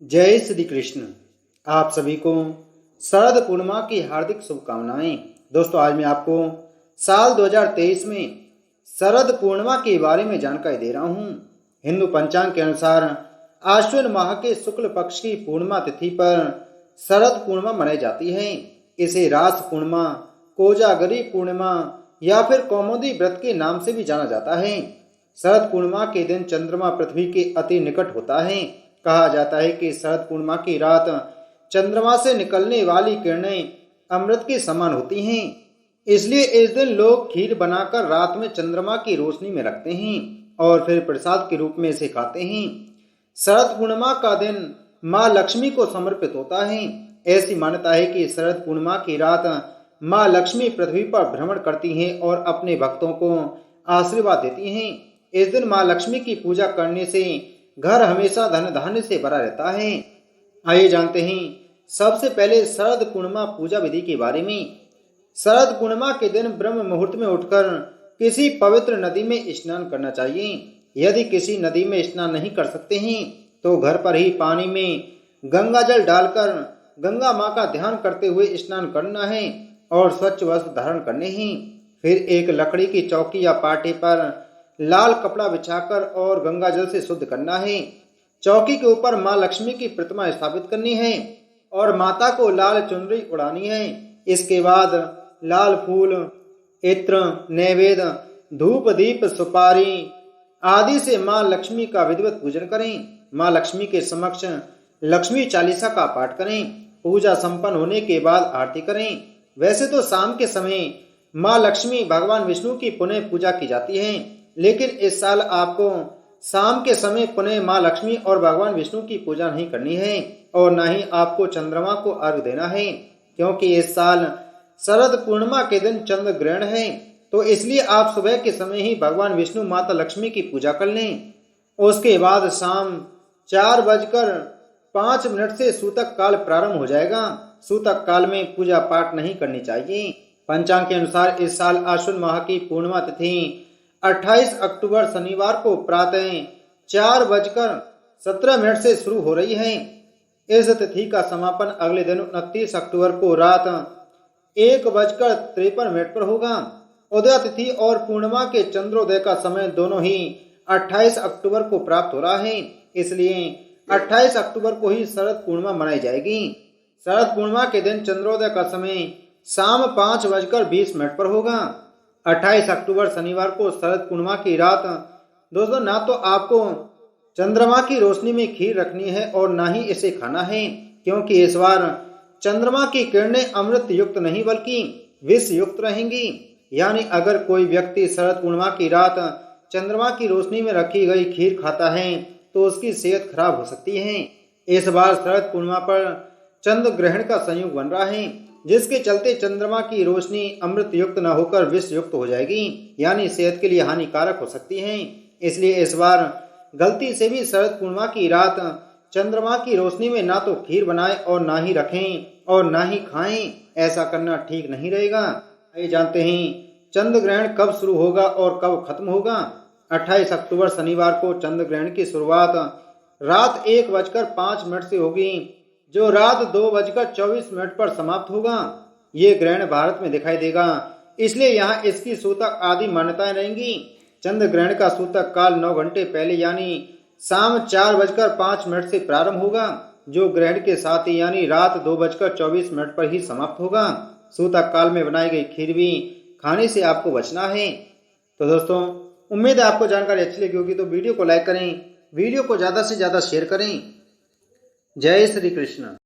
जय श्री कृष्ण। आप सभी को शरद पूर्णिमा की हार्दिक शुभकामनाएं। दोस्तों, आज मैं आपको साल 2023 में शरद पूर्णिमा के बारे में जानकारी दे रहा हूं। हिंदू पंचांग के अनुसार आश्विन माह के शुक्ल पक्ष की पूर्णिमा तिथि पर शरद पूर्णिमा मनाई जाती है। इसे रास पूर्णिमा, कोजागरी पूर्णिमा या फिर कौमुदी व्रत के नाम से भी जाना जाता है। शरद पूर्णिमा के दिन चंद्रमा पृथ्वी के अति निकट होता है। कहा जाता है कि शरद पूर्णिमा की रात चंद्रमा से निकलने वाली किरणें अमृत के समान होती हैं। इसलिए इस दिन लोग खीर बनाकर रात में चंद्रमा की रोशनी में रखते हैं और फिर प्रसाद के रूप में इसे खाते हैं। शरद पूर्णिमा का दिन माँ लक्ष्मी को समर्पित होता है। ऐसी मान्यता है कि शरद पूर्णिमा की रात माँ लक्ष्मी पृथ्वी पर भ्रमण करती हैं और अपने भक्तों को आशीर्वाद देती हैं। इस दिन माँ लक्ष्मी की पूजा करने से घर हमेशा धन धान्य से भरा रहता है। आइए जानते हैं सबसे पहले शरद पूर्णिमा पूजा विधि के बारे में। शरद पूर्णिमा के दिन ब्रह्म मुहूर्त में उठकर किसी पवित्र नदी में स्नान करना चाहिए। यदि किसी नदी में स्नान नहीं कर सकते हैं तो घर पर ही पानी में गंगा जल डालकर गंगा माँ का ध्यान करते हुए स्नान करना है और स्वच्छ वस्त्र धारण करने हैं। फिर एक लकड़ी की चौकी या पाटे पर लाल कपड़ा बिछाकर और गंगा जल से शुद्ध करना है। चौकी के ऊपर माँ लक्ष्मी की प्रतिमा स्थापित करनी है और माता को लाल चुनरी उड़ानी है। इसके बाद लाल फूल, इत्र, नैवेद्य, धूप, दीप, सुपारी आदि से माँ लक्ष्मी का विधिवत पूजन करें। माँ लक्ष्मी के समक्ष लक्ष्मी चालीसा का पाठ करें। पूजा संपन्न होने के बाद आरती करें। वैसे तो शाम के समय माँ लक्ष्मी भगवान विष्णु की पुनः पूजा की जाती है, लेकिन इस साल आपको शाम के समय पुनः माँ लक्ष्मी और भगवान विष्णु की पूजा नहीं करनी है और न ही आपको चंद्रमा को अर्घ देना है, क्योंकि इस साल शरद पूर्णिमा के दिन चंद्र ग्रहण है। तो इसलिए आप सुबह के समय ही भगवान विष्णु माता लक्ष्मी की पूजा कर लें। उसके बाद शाम 4:05 से सूतक काल प्रारंभ हो जाएगा। सूतक काल में पूजा पाठ नहीं करनी चाहिए। पंचांग के अनुसार इस साल आश्विन माह की पूर्णिमा तिथि 28 अक्टूबर शनिवार को प्रातः 4:17 से शुरू हो रही है। इस तिथि का समापन अगले दिन 29 अक्टूबर को रात 1:53 पर होगा। उदय तिथि और पूर्णिमा के चंद्रोदय का समय दोनों ही 28 अक्टूबर को प्राप्त हो रहा है। इसलिए 28 अक्टूबर को ही शरद पूर्णिमा मनाई जाएगी। शरद पूर्णिमा के दिन चंद्रोदय का समय शाम 5:20 पर होगा। 28 अक्टूबर शनिवार को शरद पूर्णिमा की रात दोस्तों ना तो आपको चंद्रमा की रोशनी में खीर रखनी है और ना ही इसे खाना है, क्योंकि इस बार चंद्रमा की किरणें अमृत युक्त नहीं बल्कि विष युक्त रहेंगी। यानी अगर कोई व्यक्ति शरद पूर्णिमा की रात चंद्रमा की रोशनी में रखी गई खीर खाता है तो उसकी सेहत खराब हो सकती है। इस बार शरद पूर्णिमा पर चंद्र ग्रहण का संयोग बन रहा है, जिसके चलते चंद्रमा की रोशनी अमृत युक्त न होकर विष युक्त हो जाएगी, यानी सेहत के लिए हानिकारक हो सकती है। इसलिए इस बार गलती से भी शरद पूर्णिमा की रात चंद्रमा की रोशनी में ना तो खीर बनाएं और ना ही रखें और ना ही खाएं। ऐसा करना ठीक नहीं रहेगा। आइए जानते हैं चंद्र ग्रहण कब शुरू होगा और कब खत्म होगा। 28 अक्टूबर शनिवार को चंद्र ग्रहण की शुरुआत रात 1:05 से होगी, जो रात 2:24 पर समाप्त होगा। ये ग्रहण भारत में दिखाई देगा, इसलिए यहाँ इसकी सूतक आदि मान्यताएं रहेंगी। चंद्र ग्रहण का सूतक काल 9 घंटे पहले यानी शाम 4:05 से प्रारंभ होगा, जो ग्रहण के साथ ही यानी रात 2:24 पर ही समाप्त होगा। सूतक काल में बनाई गई खीर भी खाने से आपको बचना है। तो दोस्तों, उम्मीद है आपको जानकारी अच्छी लगी होगी, तो वीडियो को लाइक करें, वीडियो को ज़्यादा से ज़्यादा शेयर करें। जय श्री कृष्ण।